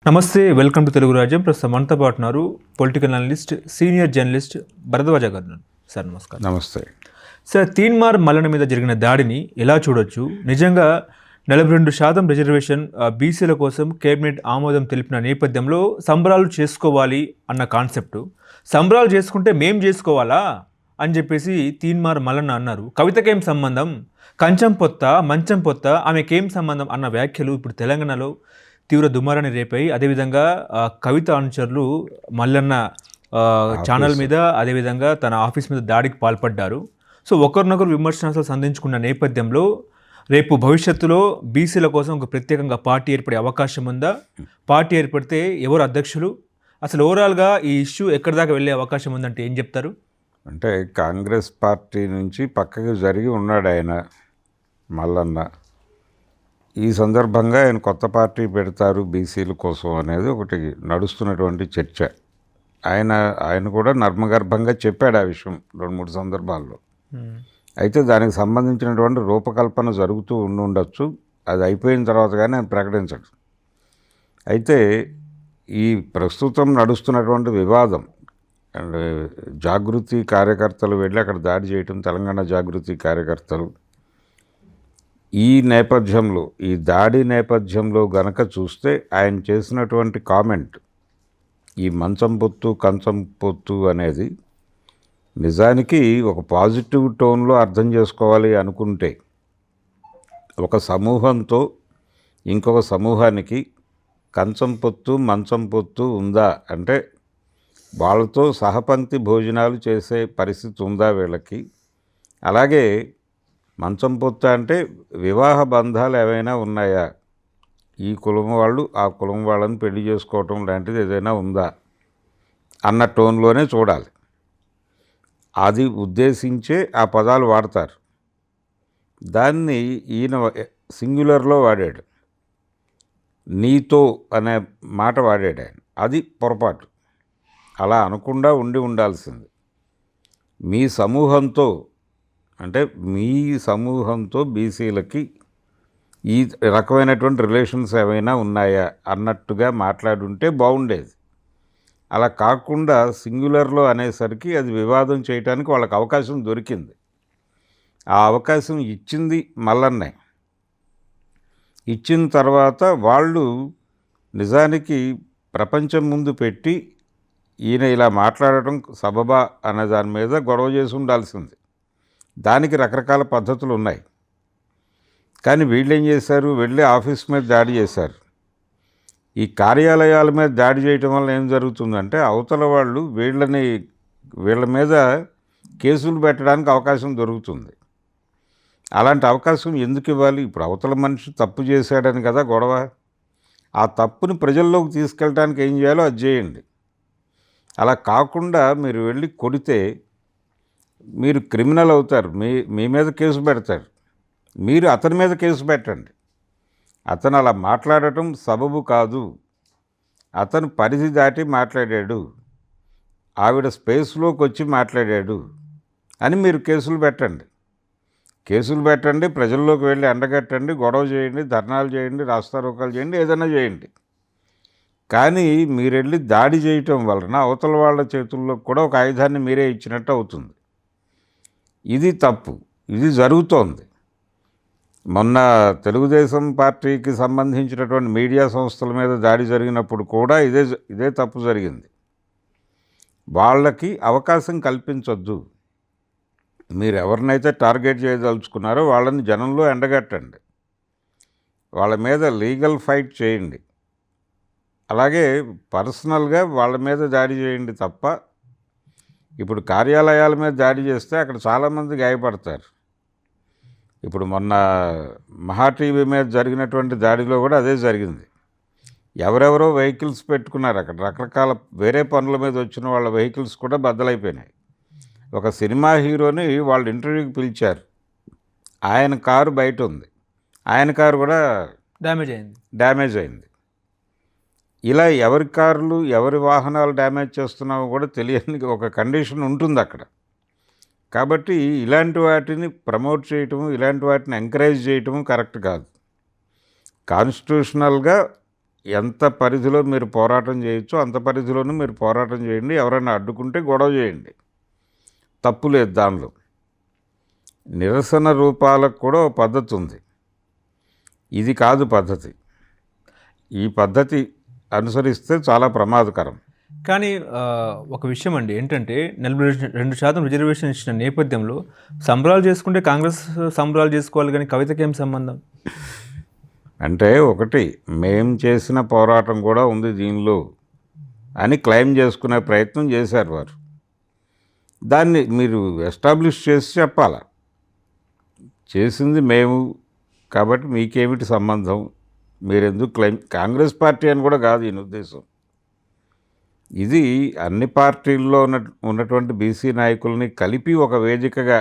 నమస్తే, welcome to Telugu రాజ్యం. ప్రస్తుతం మనతో పాటు ఉన్నారు political analyst, senior journalist Bharadwaj గారు. సార్ నమస్కారం. నమస్తే సార్, తీన్మార్ మల్లన మీద జరిగిన దాడిని ఎలా చూడొచ్చు? నిజంగా 42% రిజర్వేషన్ బీసీల కోసం కేబినెట్ ఆమోదం తెలిపిన నేపథ్యంలో సంబరాలు చేసుకోవాలి అన్న కాన్సెప్ట్, సంబరాలు చేసుకుంటే మేం చేసుకోవాలా అని చెప్పేసి తీన్మార్ మల్లన్న అన్నారు. కవితకేం సంబంధం, కంచం పొత్త మంచం పొత్త ఆమెకేం సంబంధం అన్న వ్యాఖ్యలు ఇప్పుడు తెలంగాణలో తీవ్ర దుమారాన్ని రేపాయి. అదేవిధంగా కవిత అనుచరులు మల్లన్న ఛానల్ మీద, అదేవిధంగా తన ఆఫీస్ మీద దాడికి పాల్పడ్డారు. సో ఒకరినొకరు విమర్శనాలు సంధించుకున్న నేపథ్యంలో రేపు భవిష్యత్తులో బీసీల కోసం ఒక ప్రత్యేకంగా పార్టీ ఏర్పడే అవకాశం ఉందా? పార్టీ ఏర్పడితే ఎవరు అధ్యక్షులు? అసలు ఓవరాల్గా ఈ ఇష్యూ ఎక్కడి దాకా వెళ్ళే అవకాశం ఉందంటే ఏం చెప్తారు? అంటే కాంగ్రెస్ పార్టీ నుంచి పక్కకి జరిగి ఉన్నాడు ఆయన మల్లన్న. ఈ సందర్భంగా ఆయన కొత్త పార్టీ పెడతారు బీసీల కోసం అనేది ఒకటి నడుస్తున్నటువంటి చర్చ. ఆయన కూడా నర్మగర్భంగా చెప్పాడు ఆ విషయం 2-3 సందర్భాల్లో. అయితే దానికి సంబంధించినటువంటి రూపకల్పన జరుగుతూ ఉండొచ్చు. అది అయిపోయిన తర్వాత కానీ ఆయన ప్రకటించడు. అయితే ఈ ప్రస్తుతం నడుస్తున్నటువంటి వివాదం అండ్ జాగృతి కార్యకర్తలు వెళ్ళి అక్కడ దాడి చేయటం, తెలంగాణ జాగృతి కార్యకర్తలు, ఈ నేపథ్యంలో, ఈ దాడి నేపథ్యంలో గనక చూస్తే ఆయన చేసినటువంటి కామెంట్, ఈ మంచం పొత్తు కంచం పొత్తు అనేది నిజానికి ఒక పాజిటివ్ టోన్లో అర్థం చేసుకోవాలి అనుకుంటే, ఒక సమూహంతో ఇంకొక సమూహానికి కంచం పొత్తు మంచం పొత్తు ఉందా అంటే వాళ్ళతో సహపంక్తి భోజనాలు చేసే పరిస్థితి ఉందా వీళ్ళకి? అలాగే మంచం పొత్తు అంటే వివాహ బంధాలు ఏవైనా ఉన్నాయా? ఈ కులం వాళ్ళు ఆ కులం వాళ్ళని పెళ్లి చేసుకోవటం లాంటిది ఏదైనా ఉందా అన్న టోన్లోనే చూడాలి. అది ఉద్దేశించే ఆ పదాలు వాడతారు. దాన్ని ఈయన సింగులర్లో వాడాడు. నీతో అనే మాట వాడాడు ఆయన. అది పొరపాటు. అలా అనకుండా ఉండాల్సింది. మీ సమూహంతో అంటే మీ సమూహంతో బీసీలకి ఈ రకమైనటువంటి రిలేషన్స్ ఏమైనా ఉన్నాయా అన్నట్టుగా మాట్లాడుంటే బాగుండేది. అలా కాకుండా సింగులర్లో అనేసరికి అది వివాదం చేయడానికి వాళ్ళకి అవకాశం దొరికింది. ఆ అవకాశం ఇచ్చింది మల్లన్నే. ఇచ్చిన తర్వాత వాళ్ళు నిజానికి ప్రపంచం ముందు పెట్టి ఈయన ఇలా మాట్లాడటం సబబా అనే దాని మీద గొడవ చేసి ఉండాల్సింది. దానికి రకరకాల పద్ధతులు ఉన్నాయి. కానీ వీళ్ళు ఏం చేశారు, వెళ్ళి ఆఫీస్ మీద దాడి చేశారు. ఈ కార్యాలయాల మీద దాడి చేయటం వల్ల ఏం జరుగుతుందంటే అవతల వాళ్ళు వీళ్ళ మీద కేసులు పెట్టడానికి అవకాశం దొరుకుతుంది. అలాంటి అవకాశం ఎందుకు ఇవ్వాలి? ఇప్పుడు అవతల మనిషి తప్పు చేశాడని కదా గొడవ. ఆ తప్పుని ప్రజల్లోకి తీసుకెళ్ళడానికి ఏం చేయాలో అది చేయండి. అలా కాకుండా మీరు వెళ్ళి కొడితే మీరు క్రిమినల్ అవుతారు. మీ మీద కేసు పెడతారు. మీరు అతని మీద కేసు పెట్టండి. అతను అలా మాట్లాడటం సబబు కాదు, అతను పరిధి దాటి మాట్లాడాడు, ఆవిడ స్పేస్లోకి వచ్చి మాట్లాడాడు అని మీరు కేసులు పెట్టండి. ప్రజల్లోకి వెళ్ళి ఎండగట్టండి, గొడవ చేయండి, ధర్నాలు చేయండి, రాస్తారోకాలు చేయండి, ఏదైనా చేయండి. కానీ మీరెళ్ళి దాడి చేయటం వలన అవతల వాళ్ళ చేతుల్లో కూడా ఒక ఆయుధాన్ని మీరే ఇచ్చినట్టు అవుతుంది. ఇది తప్పు. ఇది జరుగుతోంది. మొన్న తెలుగుదేశం పార్టీకి సంబంధించినటువంటి మీడియా సంస్థల మీద దాడి జరిగినప్పుడు కూడా ఇదే తప్పు జరిగింది. వాళ్ళకి అవకాశం కల్పించొద్దు. మీరు ఎవరినైతే టార్గెట్ చేయదలుచుకున్నారో వాళ్ళని జనంలో ఎండగట్టండి, వాళ్ళ మీద లీగల్ ఫైట్ చేయండి. అలాగే పర్సనల్గా వాళ్ళ మీద దాడి చేయండి తప్ప, ఇప్పుడు కార్యాలయాల మీద దాడి చేస్తే అక్కడ చాలామంది గాయపడతారు. ఇప్పుడు మొన్న మహా టీవీ మీద జరిగినటువంటి దాడిలో కూడా అదే జరిగింది. ఎవరెవరో వెహికల్స్ పెట్టుకున్నారు అక్కడ, రకరకాల వేరే పనుల మీద వచ్చిన వాళ్ళ వెహికల్స్ కూడా బద్దలైపోయినాయి. ఒక సినిమా హీరోని వాళ్ళు ఇంటర్వ్యూకి పిలిచారు, ఆయన కారు బయట ఉంది, ఆయన కారు కూడా డ్యామేజ్ అయింది. ఇలా ఎవరి కార్లు ఎవరి వాహనాలు డ్యామేజ్ చేస్తున్నామో కూడా తెలియని ఒక కండిషన్ ఉంటుంది అక్కడ. కాబట్టి ఇలాంటి వాటిని ప్రమోట్ చేయటము, ఇలాంటి వాటిని ఎంకరేజ్ చేయటము కరెక్ట్ కాదు. కాన్స్టిట్యూషనల్గా ఎంత పరిధిలో మీరు పోరాటం చేయొచ్చో అంత పరిధిలోనూ మీరు పోరాటం చేయండి. ఎవరైనా అడ్డుకుంటే గొడవ చేయండి, తప్పు లేదు దానిలో. నిరసన రూపాలకు కూడా ఓ పద్ధతి ఉంది. ఇది కాదు పద్ధతి. ఈ పద్ధతి అనుసరిస్తే చాలా ప్రమాదకరం. కానీ ఒక విషయం అండి ఏంటంటే 42% రిజర్వేషన్ ఇచ్చిన నేపథ్యంలో సంబరాలు చేసుకుంటే కాంగ్రెస్ సంబరాలు చేసుకోవాలి, కానీ కవితకి ఏం సంబంధం? అంటే ఒకటి, మేం చేసిన పోరాటం కూడా ఉంది దీనిలో అని క్లెయిమ్ చేసుకునే ప్రయత్నం చేశారు వారు. దాన్ని మీరు ఎస్టాబ్లిష్ చేసి చెప్పాల. చేసింది మేము కాబట్టి మీకేమిటి సంబంధం, మీరెందుకు క్లెయిమ్, కాంగ్రెస్ పార్టీ అని కూడా కాదు ఈయన ఉద్దేశం. ఇది అన్ని పార్టీల్లో ఉన్నటువంటి బీసీ నాయకుల్ని కలిపి ఒక వేదికగా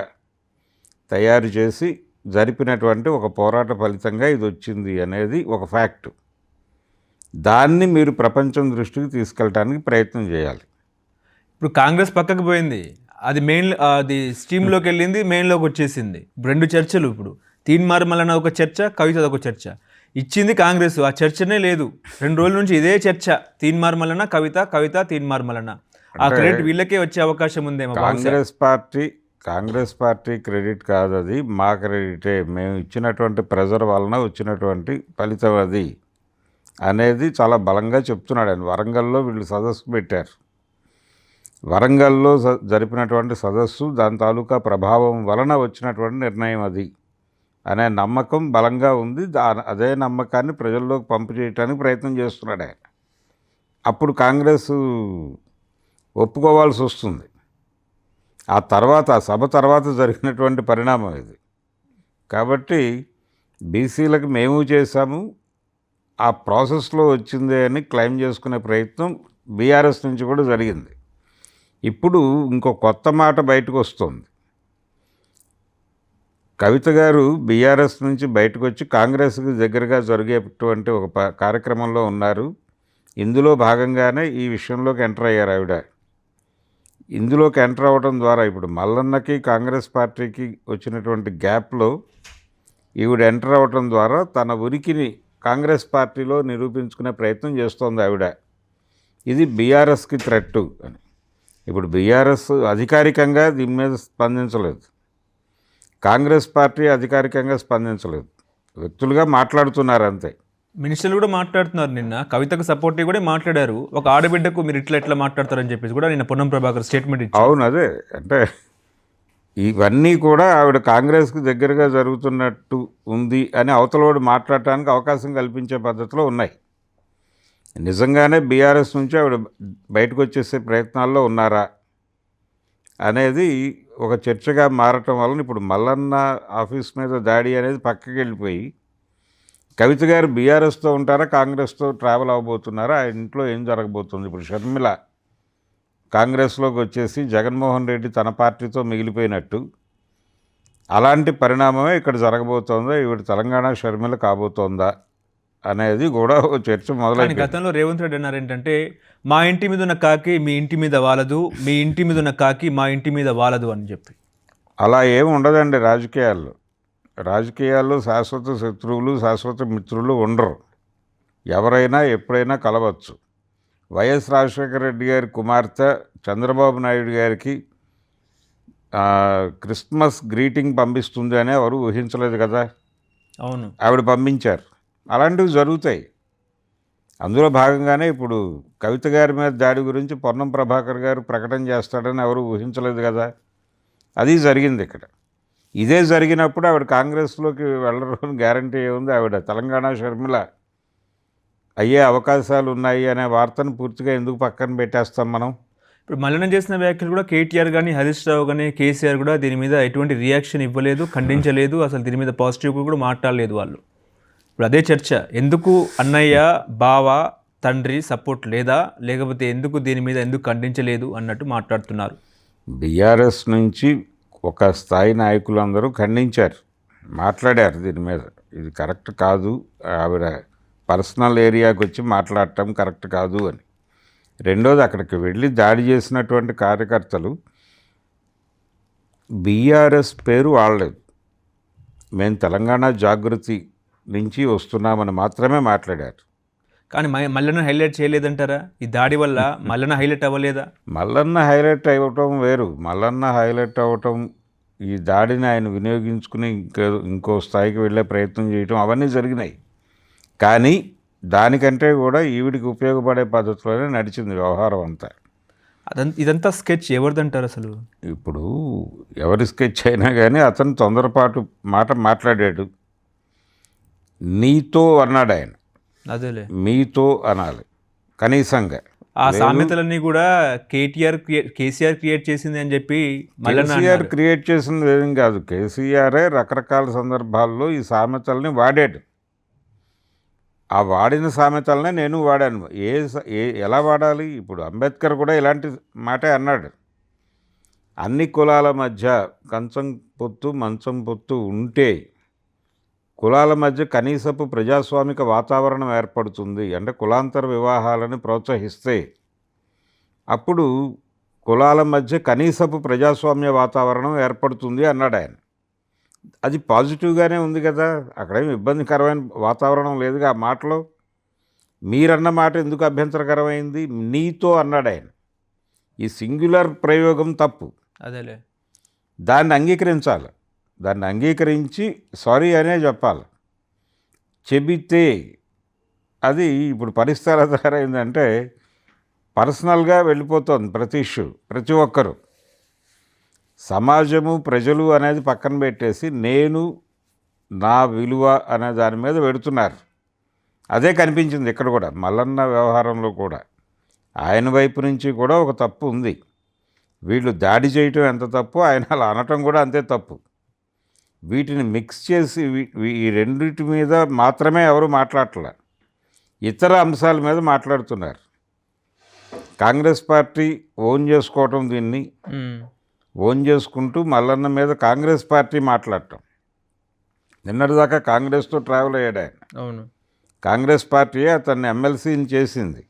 తయారు చేసి జరిపినటువంటి ఒక పోరాట ఫలితంగా ఇది వచ్చింది అనేది ఒక ఫ్యాక్ట్. దాన్ని మీరు ప్రపంచం దృష్టికి తీసుకెళ్ళడానికి ప్రయత్నం చేయాలి. ఇప్పుడు కాంగ్రెస్ పక్కకు పోయింది, అది స్ట్రీమ్లోకి వెళ్ళింది, మెయిన్లోకి వచ్చేసింది. 2 చర్చలు. ఇప్పుడు తీన్మార్ మల్లన్న ఒక చర్చ, కవిత ఒక చర్చ. ఇచ్చింది కాంగ్రెస్, ఆ చర్చనే లేదు. 2 రోజుల నుంచి ఇదే చర్చ, తీన్మార్ మల్లన్న కవిత తీన్మార్ మల్లన్న. ఆ క్రెడిట్ వీళ్ళకే వచ్చే అవకాశం ఉందేమో. కాంగ్రెస్ పార్టీ క్రెడిట్ కాదు, అది మా క్రెడిటే. మేము ఇచ్చినటువంటి ప్రెజర్ వలన వచ్చినటువంటి ఫలితం అది అనేది చాలా బలంగా చెప్తున్నాడు ఆయన. వరంగల్లో వీళ్ళు సదస్సు పెట్టారు. వరంగల్లో జరిపినటువంటి సదస్సు, దాని తాలూకా ప్రభావం వలన వచ్చినటువంటి నిర్ణయం అది అనే నమ్మకం బలంగా ఉంది. అదే నమ్మకాన్ని ప్రజల్లోకి పంపు చేయడానికి ప్రయత్నం చేస్తున్నాడు ఆయన. అప్పుడు కాంగ్రెస్ ఒప్పుకోవాల్సి వస్తుంది. ఆ సభ తర్వాత జరిగినటువంటి పరిణామం ఇది. కాబట్టి బీసీలకు మేము చేశాము, ఆ ప్రాసెస్లో వచ్చిందే అని క్లెయిమ్ చేసుకునే ప్రయత్నం బీఆర్ఎస్ నుంచి కూడా జరిగింది. ఇప్పుడు ఇంకో కొత్త మాట బయటకు వస్తుంది. కవిత గారు బీఆర్ఎస్ నుంచి బయటకు వచ్చి కాంగ్రెస్కి దగ్గరగా జరిగేటువంటి ఒక కార్యక్రమంలో ఉన్నారు. ఇందులో భాగంగానే ఈ విషయంలోకి ఎంటర్ అయ్యారు ఆవిడ. ఇందులోకి ఎంటర్ అవ్వడం ద్వారా ఇప్పుడు మల్లన్నకి కాంగ్రెస్ పార్టీకి వచ్చినటువంటి గ్యాప్లో ఈవిడ ఎంటర్ అవ్వడం ద్వారా తన ఉనికిని కాంగ్రెస్ పార్టీలో నిరూపించుకునే ప్రయత్నం చేస్తోంది ఆవిడ. ఇది బీఆర్ఎస్కి థ్రెట్ అని. ఇప్పుడు బీఆర్ఎస్ అధికారికంగా దీని మీద స్పందించలేదు, కాంగ్రెస్ పార్టీ అధికారికంగా స్పందించలేదు, వ్యక్తులుగా మాట్లాడుతున్నారు అంతే. మినిస్టర్లు కూడా మాట్లాడుతున్నారు. నిన్న కవితకు సపోర్టివ్ కూడా మాట్లాడారు. ఒక ఆడబిడ్డకు మీరు ఇట్లా మాట్లాడతారని చెప్పేసి కూడా నిన్న పొన్నం ప్రభాకర్ స్టేట్మెంట్ ఇచ్చారు. అవును, అదే అంటే ఇవన్నీ కూడా ఆవిడ కాంగ్రెస్కి దగ్గరగా జరుగుతున్నట్టు ఉంది అని అవతలవాడు మాట్లాడటానికి అవకాశం కల్పించే పద్ధతిలో ఉన్నాయి. నిజంగానే బీఆర్ఎస్ నుంచి ఆవిడ బయటకు వచ్చేసే ప్రయత్నాల్లో ఉన్నారా అనేది ఒక చర్చగా మారటం వలన ఇప్పుడు మల్లన్న ఆఫీస్ మీద దాడి అనేది పక్కకి వెళ్ళిపోయి కవిత గారు బీఆర్ఎస్తో ఉంటారా, కాంగ్రెస్తో ట్రావెల్ అవ్వబోతున్నారా, ఆ ఇంట్లో ఏం జరగబోతుంది? ఇప్పుడు షర్మిల కాంగ్రెస్లోకి వచ్చేసి జగన్మోహన్ రెడ్డి తన పార్టీతో మిగిలిపోయినట్టు అలాంటి పరిణామమే ఇక్కడ జరగబోతోందా, ఈవిడ తెలంగాణ షర్మిల కాబోతోందా అనేది కూడా ఒక చర్చ మొదలైంది. గతంలో రేవంత్ రెడ్డి అన్నారు ఏంటంటే, మా ఇంటి మీద ఉన్న కాకి మీ ఇంటి మీద వాలదు, మీ ఇంటి మీద ఉన్న కాకి మా ఇంటి మీద వాలదు అని చెప్పి. అలా ఏమి ఉండదండి రాజకీయాల్లో శాశ్వత శత్రువులు శాశ్వత మిత్రులు ఉండరు. ఎవరైనా ఎప్పుడైనా కలవచ్చు. వైఎస్ రాజశేఖర రెడ్డి గారి కుమార్తె చంద్రబాబు నాయుడు గారికి క్రిస్మస్ గ్రీటింగ్ పంపిస్తుంది అని ఎవరు ఊహించలేదు కదా. అవును, ఆవిడ పంపించారు. అలాంటివి జరుగుతాయి. అందులో భాగంగానే ఇప్పుడు కవిత గారి మీద దాడి గురించి పొన్నం ప్రభాకర్ గారు ప్రకటన చేస్తాడని ఎవరు ఊహించలేదు కదా. అది జరిగింది ఇక్కడ. ఇదే జరిగినప్పుడు ఆవిడ కాంగ్రెస్లోకి వెళ్ళడం గ్యారంటీ ఏముంది? ఆవిడ తెలంగాణ షర్మిల అయ్యే అవకాశాలు ఉన్నాయి అనే వార్తను పూర్తిగా ఎందుకు పక్కన పెట్టేస్తాం మనం? ఇప్పుడు మల్లన్న చేసిన వ్యాఖ్యలు కూడా కేటీఆర్ కానీ హరీష్ రావు కానీ కేసీఆర్ కూడా దీని మీద ఎటువంటి రియాక్షన్ ఇవ్వలేదు, ఖండించలేదు, అసలు దీని మీద పాజిటివ్ కూడా మాట్లాడలేదు వాళ్ళు. ఇప్పుడు అదే చర్చ, ఎందుకు అన్నయ్య బావ తండ్రి సపోర్ట్ లేదా, లేకపోతే ఎందుకు దీని మీద ఎందుకు ఖండించలేదు అన్నట్టు మాట్లాడుతున్నారు. బీఆర్ఎస్ నుంచి ఒక స్థాయి నాయకులందరూ ఖండించారు, మాట్లాడారు దీని మీద. ఇది కరెక్ట్ కాదు, ఆవిడ పర్సనల్ ఏరియాకి వచ్చి మాట్లాడటం కరెక్ట్ కాదు అని. రెండోది, అక్కడికి వెళ్ళి దాడి చేసినటువంటి కార్యకర్తలు బీఆర్ఎస్ పేరు వాడలేదు. మేము తెలంగాణ జాగృతి నుంచి వస్తున్నామని మాత్రమే మాట్లాడారు. కానీ మల్లన్న హైలైట్ చేయలేదంటారా? ఈ దాడి వల్ల మల్లన్న హైలైట్ అవ్వలేదా? మల్లన్న హైలైట్ అవ్వటం వేరు. మల్లన్న హైలైట్ అవ్వటం, ఈ దాడిని ఆయన వినియోగించుకుని ఇంకో స్థాయికి వెళ్ళే ప్రయత్నం చేయటం అవన్నీ జరిగినాయి. కానీ దానికంటే కూడా ఈవిడికి ఉపయోగపడే పద్ధతిలోనే నడిచింది వ్యవహారం అంతా. ఇదంతా స్కెచ్ ఎవరిదంటారు అసలు? ఇప్పుడు ఎవరి స్కెచ్ అయినా కానీ అతను తొందరపాటు మాట మాట్లాడాడు. నీతో అన్నాడు ఆయన. అదేలే, మీతో అనాలి కనీసంగా. ఆ సామెతలన్నీ కూడా కేసీఆర్ క్రియేట్ చేసింది అని చెప్పి మల్లన్న కేసీఆర్ క్రియేట్ చేసింది ఏం కాదు. కేసీఆరే రకరకాల సందర్భాల్లో ఈ సామెతల్ని వాడాడు. ఆ వాడిన సామెతలనే నేను వాడాను. ఎలా వాడాలి? ఇప్పుడు అంబేద్కర్ కూడా ఇలాంటి మాటే అన్నాడు. అన్ని కులాల మధ్య కంచం పొత్తు మంచం పొత్తు ఉంటే కులాల మధ్య కనీసపు ప్రజాస్వామిక వాతావరణం ఏర్పడుతుంది. అంటే కులాంతర వివాహాలను ప్రోత్సహిస్తే అప్పుడు కులాల మధ్య కనీసపు ప్రజాస్వామ్య వాతావరణం ఏర్పడుతుంది అన్నాడు ఆయన. అది పాజిటివ్గానే ఉంది కదా, అక్కడేమి ఇబ్బందికరమైన వాతావరణం లేదుగా ఆ మాటలో. మీరన్న మాట ఎందుకు అభ్యంతరకరమైంది? నీతో అన్నాడు ఆయన. ఈ సింగులర్ ప్రయోగం తప్పు. అదేలే, దాన్ని అంగీకరించాలి. దాన్ని అంగీకరించి సారీ అనే చెప్పాలి. చెబితే అది ఇప్పుడు పరిస్థితి ఎలా తయారైందంటే పర్సనల్గా వెళ్ళిపోతుంది ప్రతి ఇష్యూ. ప్రతి ఒక్కరు సమాజము ప్రజలు అనేది పక్కన పెట్టేసి నేను నా విలువ అనే దాని మీద పెడుతున్నారు. అదే కనిపించింది ఇక్కడ కూడా. మల్లన్న వ్యవహారంలో కూడా ఆయన వైపు నుంచి కూడా ఒక తప్పు ఉంది. వీళ్ళు దాడి చేయటం ఎంత తప్పు, ఆయన అలా అనటం కూడా అంతే తప్పు. వీటిని మిక్స్ చేసి ఈ రెండింటి మీద మాత్రమే ఎవరు మాట్లాడట్లే, ఇతర అంశాల మీద మాట్లాడుతున్నారు. కాంగ్రెస్ పార్టీ ఓన్ చేసుకోవటం, దీన్ని ఓన్ చేసుకుంటూ మల్లన్న మీద కాంగ్రెస్ పార్టీ మాట్లాడటం. నిన్నటిదాకా కాంగ్రెస్తో ట్రావెల్ అయ్యాడు ఆయన. అవును, కాంగ్రెస్ పార్టీయే అతన్ని ఎమ్మెల్సీని చేసింది.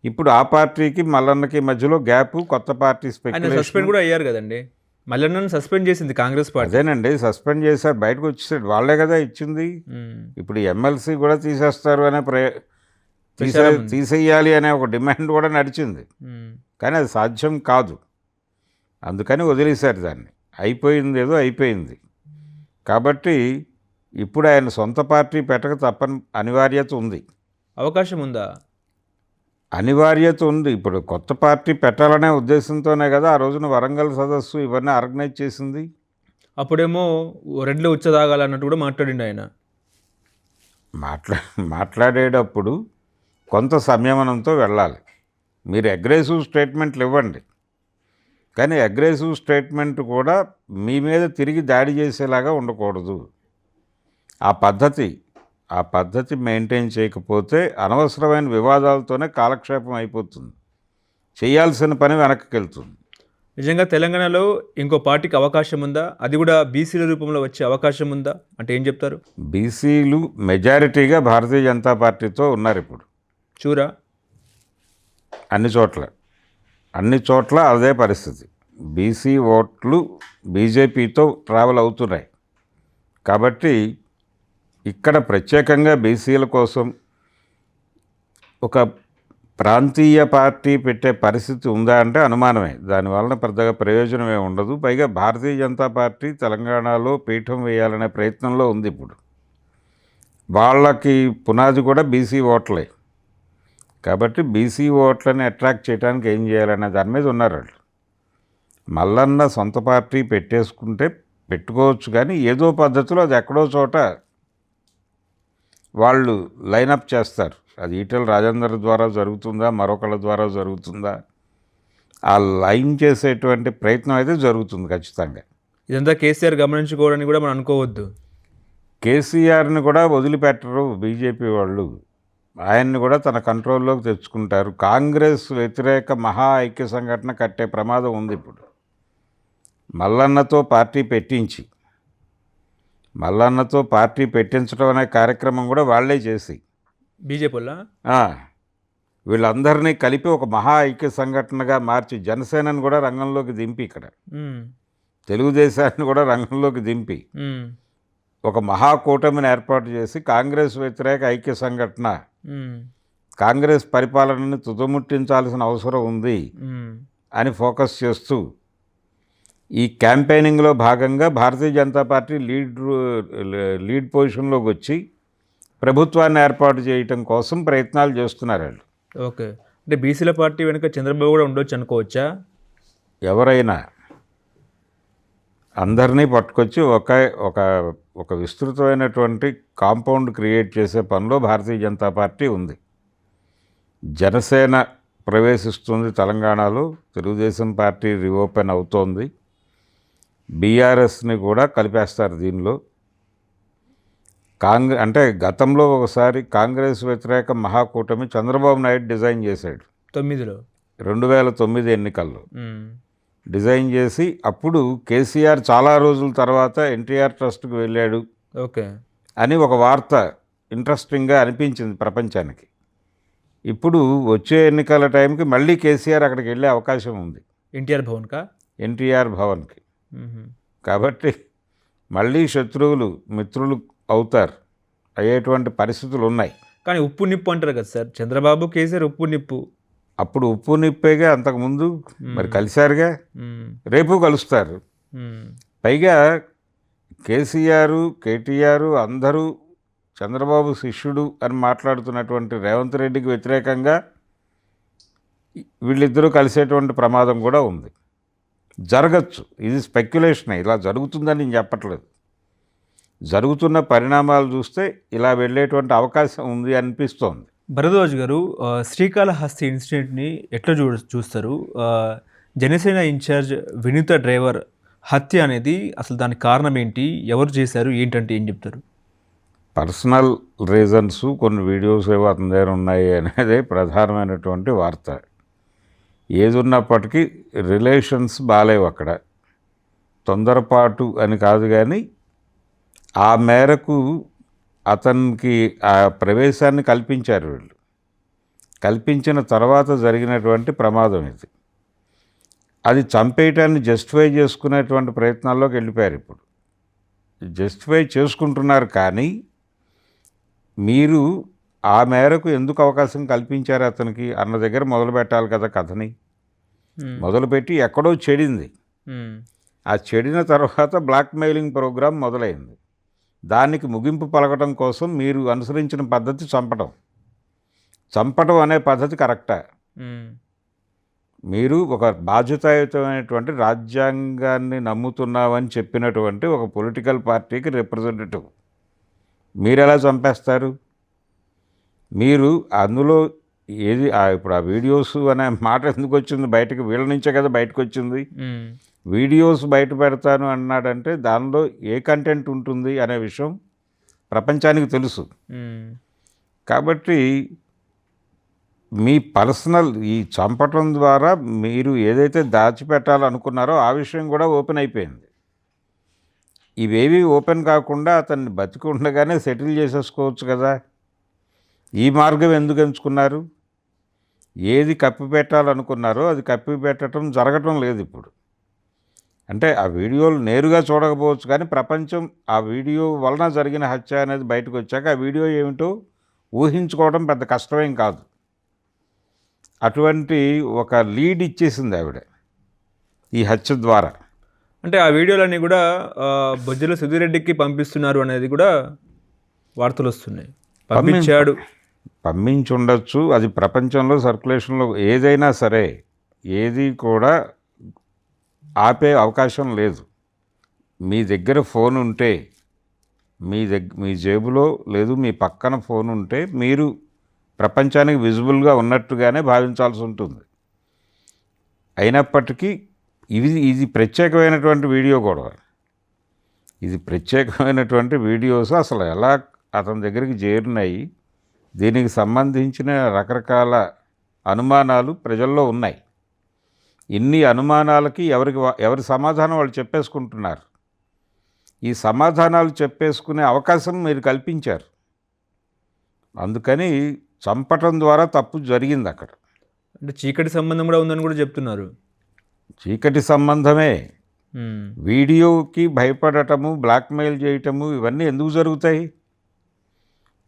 ఇప్పుడు ఆ పార్టీకి మల్లన్నకి మధ్యలో గ్యాప్, కొత్త పార్టీ సస్పెండ్ కూడా అయ్యారు కదండి. మల్లన్నను సస్పెండ్ చేసింది కాంగ్రెస్ పార్టీ. అదేనండి, సస్పెండ్ చేశారు, బయటకు వచ్చేసాడు. వాళ్ళే కదా ఇచ్చింది. ఇప్పుడు ఎమ్మెల్సీ కూడా తీసేస్తారు అనే తీసేయాలి అనే ఒక డిమాండ్ కూడా నడిచింది. కానీ అది సాధ్యం కాదు. అందుకని వదిలేశారు దాన్ని. అయిపోయింది, ఏదో అయిపోయింది. కాబట్టి ఇప్పుడు ఆయన సొంత పార్టీ పెట్టక తప్పని అనివార్యత ఉంది. అవకాశం ఉందా? అనివార్యత ఉంది. ఇప్పుడు కొత్త పార్టీ పెట్టాలనే ఉద్దేశంతోనే కదా ఆ రోజున వరంగల్ సదస్సు ఇవన్నీ ఆర్గనైజ్ చేసింది. అప్పుడేమో రెడ్లు ఉచ్చదాగాలన్నట్టు కూడా మాట్లాడిండు ఆయన. మాట్లాడేటప్పుడు కొంత సంయమనంతో వెళ్ళాలి. మీరు అగ్రెసివ్ స్టేట్మెంట్లు ఇవ్వండి, కానీ అగ్రెసివ్ స్టేట్మెంట్ కూడా మీ మీద తిరిగి దాడి చేసేలాగా ఉండకూడదు. ఆ పద్ధతి మెయింటైన్ చేయకపోతే అనవసరమైన వివాదాలతోనే కాలక్షేపం అయిపోతుంది. చేయాల్సిన పని వెనక్కి వెళ్తుంది. నిజంగా తెలంగాణలో ఇంకో పార్టీకి అవకాశం ఉందా? అది కూడా బీసీల రూపంలో వచ్చే అవకాశం ఉందా అంటే ఏం చెప్తారు? బీసీలు మెజారిటీగా భారతీయ జనతా పార్టీతో ఉన్నారు ఇప్పుడు. చూరా, అన్ని చోట్ల అదే పరిస్థితి. బీసీ ఓట్లు బీజేపీతో ట్రావెల్ అవుతున్నాయి. కాబట్టి ఇక్కడ ప్రత్యేకంగా బీసీల కోసం ఒక ప్రాంతీయ పార్టీ పెట్టే పరిస్థితి ఉందా అంటే అనుమానమే. దానివలన పెద్దగా ప్రయోజనమే ఉండదు. పైగా భారతీయ జనతా పార్టీ తెలంగాణలో పీఠం వేయాలనే ప్రయత్నంలో ఉంది. ఇప్పుడు వాళ్ళకి పునాది కూడా బీసీ ఓట్లే. కాబట్టి బీసీ ఓట్లని అట్రాక్ట్ చేయడానికి ఏం చేయాలనే దాని మీద ఉన్నారు వాళ్ళు. మల్లన్న సొంత పార్టీ పెట్టుకోవచ్చు, కానీ ఏదో పద్ధతిలో అది ఎక్కడో చోట వాళ్ళు లైనప్ చేస్తారు. అది ఈటెల రాజేందర్ ద్వారా జరుగుతుందా, మరొకళ్ళ ద్వారా జరుగుతుందా, ఆ లైన్ చేసేటువంటి ప్రయత్నం అయితే జరుగుతుంది ఖచ్చితంగా. ఇదంతా కేసీఆర్ గమనించుకోవడానికి కూడా మనం అనుకోవద్దు. కేసీఆర్ని కూడా వదిలిపెట్టరు బీజేపీ వాళ్ళు. ఆయన్ని కూడా తన కంట్రోల్లోకి తెచ్చుకుంటారు. కాంగ్రెస్ వ్యతిరేక మహా ఐక్య సంఘటన కట్టే ప్రమాదం ఉంది ఇప్పుడు. మల్లన్నతో పార్టీ పెట్టించడం అనే కార్యక్రమం కూడా వాళ్లే చేసి బీజేపీ వీళ్ళందరినీ కలిపి ఒక మహా ఐక్య సంఘటనగా మార్చి జనసేనని కూడా రంగంలోకి దింపి, ఇక్కడ తెలుగుదేశాన్ని కూడా రంగంలోకి దింపి ఒక మహాకూటమిని ఏర్పాటు చేసి కాంగ్రెస్ వ్యతిరేక ఐక్య సంఘటన కాంగ్రెస్ పరిపాలనని తుదముట్టించాల్సిన అవసరం ఉంది అని ఫోకస్ చేస్తూ ఈ క్యాంపెయినింగ్లో భాగంగా భారతీయ జనతా పార్టీ లీడ్ పొజిషన్లోకి వచ్చి ప్రభుత్వాన్ని ఏర్పాటు చేయటం కోసం ప్రయత్నాలు చేస్తున్నారు వాళ్ళు. ఓకే, అంటే బీసీల పార్టీ వెనుక చంద్రబాబు కూడా ఉండొచ్చు అనుకోవచ్చా? ఎవరైనా అందరినీ పట్టుకొచ్చి ఒక విస్తృతమైనటువంటి కాంపౌండ్ క్రియేట్ చేసే పనిలో భారతీయ జనతా పార్టీ ఉంది. జనసేన ప్రవేశిస్తుంది తెలంగాణలో, తెలుగుదేశం పార్టీ రీఓపెన్ అవుతోంది, బీఆర్ఎస్ని కూడా కలిపేస్తారు దీనిలో. అంటే గతంలో ఒకసారి కాంగ్రెస్ వ్యతిరేక మహాకూటమి చంద్రబాబు నాయుడు డిజైన్ చేశాడు 2009 ఎన్నికల్లో. డిజైన్ చేసి అప్పుడు కేసీఆర్ చాలా రోజుల తర్వాత ఎన్టీఆర్ ట్రస్ట్కి వెళ్ళాడు ఓకే అని ఒక వార్త ఇంట్రెస్టింగ్గా అనిపించింది ప్రపంచానికి. ఇప్పుడు వచ్చే ఎన్నికల టైంకి మళ్ళీ కేసీఆర్ అక్కడికి వెళ్ళే అవకాశం ఉంది, ఎన్టీఆర్ భవన్కి. కాబట్టి మళ్ళీ శత్రువులు మిత్రులు అవుతారు, అయ్యేటువంటి పరిస్థితులు ఉన్నాయి. కానీ ఉప్పు నిప్పు అంటారు కదా సార్, చంద్రబాబు కేసీఆర్ ఉప్పు నిప్పు. అప్పుడు ఉప్పు నిప్పేగా, అంతకుముందు మరి కలిశారుగా, రేపు కలుస్తారు. పైగా కేసీఆర్ కేటీఆర్ అందరూ చంద్రబాబు శిష్యుడు అని మాట్లాడుతున్నటువంటి రేవంత్ రెడ్డికి వ్యతిరేకంగా వీళ్ళిద్దరూ కలిసేటువంటి ప్రమాదం కూడా ఉంది. జరగచ్చు, ఇది స్పెక్యులేషనే, ఇలా జరుగుతుందని నేను చెప్పట్లేదు. జరుగుతున్న పరిణామాలు చూస్తే ఇలా వెళ్ళేటువంటి అవకాశం ఉంది అనిపిస్తోంది. భరద్వాజ్ గారు, శ్రీకాళహస్తి ఇన్సిడెంట్ని ఎట్లా చూస్తారు? జనసేన ఇన్ఛార్జ్ వినీత డ్రైవర్ హత్య అనేది అసలు దానికి కారణం ఏంటి, ఎవరు చేశారు, ఏంటంటే ఏం చెప్తారు? పర్సనల్ రీజన్స్, కొన్ని వీడియోస్ ఏవో అతని దగ్గర ఉన్నాయి అనేదే ప్రధానమైనటువంటి వార్త. ఏది ఉన్నప్పటికీ రిలేషన్స్ బాలేవు అక్కడ. తొందరపాటు అని కాదు, కానీ ఆ మేరకు అతనికి ఆ ప్రవేశాన్ని కల్పించారు వీళ్ళు. కల్పించిన తర్వాత జరిగినటువంటి ప్రమాదం ఇది. అది చంపేయటాన్ని జస్టిఫై చేసుకునేటువంటి ప్రయత్నాల్లోకి వెళ్ళిపోయారు. ఇప్పుడు జస్టిఫై చేసుకుంటున్నారు, కానీ మీరు ఆ మేరకు ఎందుకు అవకాశం కల్పించారు అతనికి అన్న దగ్గర మొదలు పెట్టాలి కదా కథని. మొదలుపెట్టి ఎక్కడో చెడింది, ఆ చెడిన తర్వాత బ్లాక్మెయిలింగ్ ప్రోగ్రాం మొదలైంది. దానికి ముగింపు పలకడం కోసం మీరు అనుసరించిన పద్ధతి చంపటం అనే పద్ధతి కరెక్టా? మీరు ఒక బాధ్యతాయుతమైనటువంటి రాజ్యాంగాన్ని నమ్ముతున్నామని చెప్పినటువంటి ఒక పొలిటికల్ పార్టీకి రిప్రజెంటేటివ్ మీరు ఎలా చంపేస్తారు? మీరు అందులో ఏది ఇప్పుడు ఆ వీడియోస్ అనే మాట ఎందుకు వచ్చింది బయటకు? వీళ్ళ నుంచే కదా బయటకు వచ్చింది. వీడియోస్ బయట పెడతాను అన్నాడంటే దానిలో ఏ కంటెంట్ ఉంటుంది అనే విషయం ప్రపంచానికి తెలుసు. కాబట్టి మీ పర్సనల్ ఈ చంపటం ద్వారా మీరు ఏదైతే దాచిపెట్టాలనుకున్నారో ఆ విషయం కూడా ఓపెన్ అయిపోయింది. ఇవేవి ఓపెన్ కాకుండా అతన్ని బతికి ఉండగానే సెటిల్ చేసేసుకోవచ్చు కదా. ఈ మార్గం ఎందుకు ఎంచుకున్నారు? ఏది కప్పిపెట్టాలనుకున్నారో అది కప్పిపెట్టడం జరగటం లేదు ఇప్పుడు. అంటే ఆ వీడియోలు నేరుగా చూడకపోవచ్చు, కానీ ప్రపంచం ఆ వీడియో వలన జరిగిన హత్య అనేది బయటకు వచ్చాక ఆ వీడియో ఏమిటో ఊహించుకోవడం పెద్ద కష్టమేం కాదు. అటువంటి ఒక లీడ్ ఇచ్చేసింది ఆవిడ ఈ హత్య ద్వారా. అంటే ఆ వీడియోలన్నీ కూడా బొజ్జల సుధీరెడ్డికి పంపిస్తున్నారు అనేది కూడా వార్తలు వస్తున్నాయి. పంపించి ఉండొచ్చు, అది ప్రపంచంలో సర్క్యులేషన్లో ఏదైనా సరే ఏది కూడా ఆపే అవకాశం లేదు. మీ దగ్గర ఫోన్ ఉంటే, మీ జేబులో లేదు మీ పక్కన ఫోన్ ఉంటే మీరు ప్రపంచానికి విజిబుల్గా ఉన్నట్టుగానే భావించాల్సి ఉంటుంది. అయినప్పటికీ ఇది ప్రత్యేకమైనటువంటి వీడియో కూడా, ఇది ప్రత్యేకమైనటువంటి వీడియోస్ అసలు ఎలా అతని దగ్గరికి చేరినాయి, దీనికి సంబంధించిన రకరకాల అనుమానాలు ప్రజల్లో ఉన్నాయి. ఇన్ని అనుమానాలకి ఎవరి సమాధానం వాళ్ళు చెప్పేసుకుంటున్నారు. ఈ సమాధానాలు చెప్పేసుకునే అవకాశం మీరు కల్పించారు. అందుకని చంపటం ద్వారా తప్పు జరిగింది అక్కడ. అంటే చీకటి సంబంధం కూడా ఉందని కూడా చెప్తున్నారు. చీకటి సంబంధమే. వీడియోకి భయపడటము, బ్లాక్మెయిల్ చేయటము ఇవన్నీ ఎందుకు జరుగుతాయి?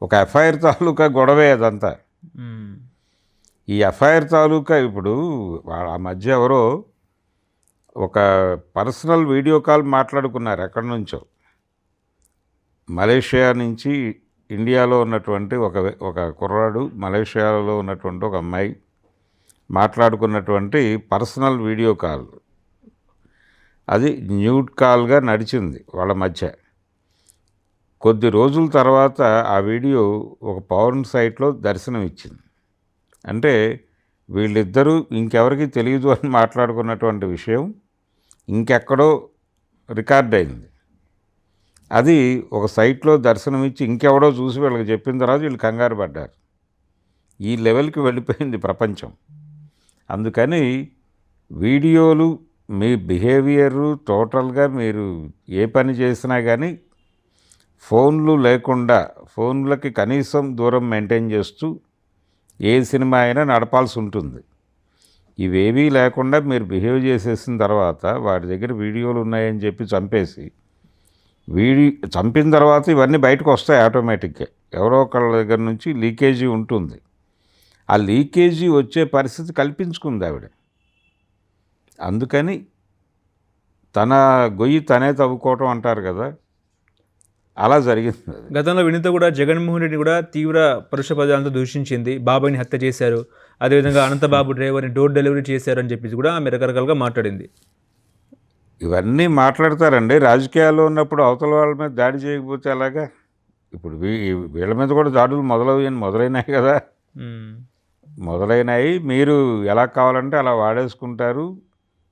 ఒక ఎఫ్ఐఆర్ తాలూకా గొడవే అదంతా. ఈ ఎఫ్ఐఆర్ తాలూకా ఇప్పుడు ఆ మధ్య ఎవరో ఒక పర్సనల్ వీడియో కాల్ మాట్లాడుకున్నారు ఎక్కడి నుంచో, మలేషియా నుంచి ఇండియాలో ఉన్నటువంటి ఒక కుర్రాడు, మలేషియాలో ఉన్నటువంటి ఒక అమ్మాయి మాట్లాడుకున్నటువంటి పర్సనల్ వీడియో కాల్, అది న్యూడ్ కాల్గా నడిచింది వాళ్ళ మధ్య. కొద్ది రోజుల తర్వాత ఆ వీడియో ఒక పవర్ సైట్లో దర్శనం ఇచ్చింది. అంటే వీళ్ళిద్దరూ ఇంకెవరికి తెలియదు అని మాట్లాడుకున్నటువంటి విషయం ఇంకెక్కడో రికార్డ్ అయింది. అది ఒక సైట్లో దర్శనం ఇచ్చి ఇంకెవడో చూసి వీళ్ళకి చెప్పిన తర్వాత వీళ్ళు కంగారు పడ్డారు. ఈ లెవెల్కి వెళ్ళిపోయింది ప్రపంచం. అందుకని వీడియోలు, మీ బిహేవియరు టోటల్గా మీరు ఏ పని చేసినా కానీ ఫోన్లు లేకుండా, ఫోన్లకి కనీసం దూరం మెయింటైన్ చేస్తూ ఏ సినిమా అయినా నడపాల్సి ఉంటుంది. ఇవేవీ లేకుండా మీరు బిహేవ్ చేసేసిన తర్వాత వాడి దగ్గర వీడియోలు ఉన్నాయని చెప్పి చంపేసి, చంపిన తర్వాత ఇవన్నీ బయటకు వస్తాయి ఆటోమేటిక్గా. ఎవరో ఒకళ్ళ దగ్గర నుంచి లీకేజీ ఉంటుంది. ఆ లీకేజీ వచ్చే పరిస్థితి కల్పించుకుంది ఆవిడ. అందుకని తన గొయ్యి తనే తవ్వుకోవటం అంటారు కదా, అలా జరిగింది. గతంలో వినీత కూడా జగన్మోహన్ రెడ్డి కూడా తీవ్ర పరుష పదాలతో దూషించింది. బాబాయిని హత్య చేశారు, అదేవిధంగా అనంతబాబు డ్రైవర్ని డోర్ డెలివరీ చేశారు అని చెప్పేసి కూడా ఆమె రకరకాలుగా మాట్లాడింది. ఇవన్నీ మాట్లాడతారండి. రాజకీయాల్లో ఉన్నప్పుడు అవతల వాళ్ళ మీద దాడి చేయకపోతే అలాగా. ఇప్పుడు వీళ్ళ మీద కూడా దాడులు మొదలైనాయి కదా, మొదలైనాయి. మీరు ఎలా కావాలంటే అలా వాడేసుకుంటారు,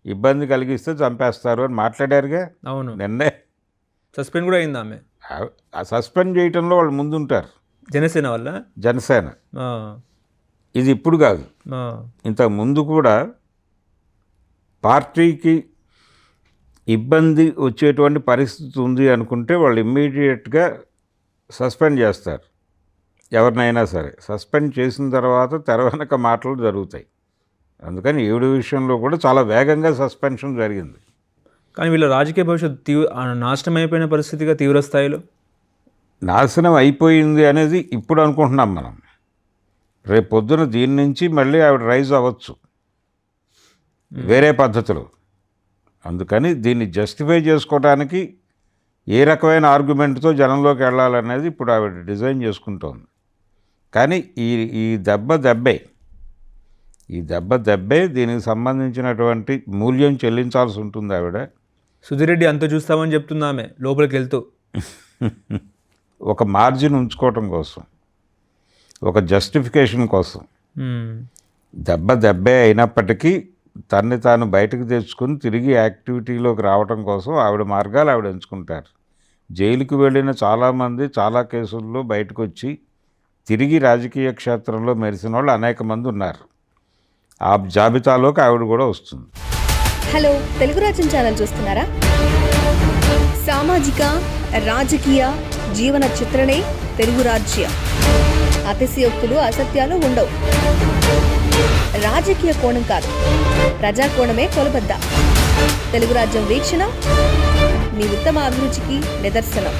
ఇబ్బంది కలిగిస్తే చంపేస్తారు అని మాట్లాడారుగా. అవును, నిన్నే సస్పెండ్ కూడా అయింది ఆమె. ఆ సస్పెండ్ చేయటంలో వాళ్ళు ముందుంటారు. జనసేన వల్ల, జనసేన. ఇది ఇప్పుడు కాదు, ఇంతకు ముందు కూడా పార్టీకి ఇబ్బంది వచ్చేటువంటి పరిస్థితి ఉంది అనుకుంటే వాళ్ళు ఇమ్మీడియట్గా సస్పెండ్ చేస్తారు ఎవరినైనా సరే. సస్పెండ్ చేసిన తర్వాత తెర వెనక మాటలు జరుగుతాయి. అందుకని ఈవిడ విషయంలో కూడా చాలా వేగంగా సస్పెన్షన్ జరిగింది. కానీ వీళ్ళ రాజకీయ భవిష్యత్తు నాశనం అయిపోయిన పరిస్థితిగా తీవ్ర స్థాయిలో నాశనం అయిపోయింది అనేది ఇప్పుడు అనుకుంటున్నాం మనం. రేపు పొద్దున దీని నుంచి మళ్ళీ ఆవిడ రైజ్ అవ్వచ్చు వేరే పద్ధతులు. అందుకని దీన్ని జస్టిఫై చేసుకోవడానికి ఏ రకమైన ఆర్గ్యుమెంట్తో జనంలోకి వెళ్ళాలనేది ఇప్పుడు ఆవిడ డిజైన్ చేసుకుంటోంది. కానీ ఈ దెబ్బే దీనికి సంబంధించినటువంటి మూల్యం చెల్లించాల్సి ఉంటుంది ఆవిడ. సుధిరెడ్డి అంత చూస్తామని చెప్తుంది ఆమె లోపలికి వెళ్తూ. ఒక మార్జిన్ ఉంచుకోవటం కోసం, ఒక జస్టిఫికేషన్ కోసం. దెబ్బే అయినప్పటికీ తన్ని తాను బయటకు తెచ్చుకుని తిరిగి యాక్టివిటీలోకి రావడం కోసం ఆవిడ మార్గాలు ఆవిడ ఎంచుకుంటారు. జైలుకి వెళ్ళిన చాలామంది చాలా కేసుల్లో బయటకు వచ్చి తిరిగి రాజకీయ క్షేత్రంలో మెరిసిన వాళ్ళు అనేక మంది ఉన్నారు. ఆ జాబితాలోకి ఆవిడ కూడా వస్తుంది. హలో, తెలుగు రాజ్యం ఛానల్ చూస్తున్నారా? సామాజిక, రాజకీయ, జీవన చిత్రణే తెలుగు రాజ్యం. అతిశయోక్తులు, అసత్యాలు ఉండవు. రాజకీయ కోణం కాదు, ప్రజా కోణమే కొలబద్ద. తెలుగు రాజ్యం వీక్షణ మీ ఉత్తమ అభిరుచికి నిదర్శనం.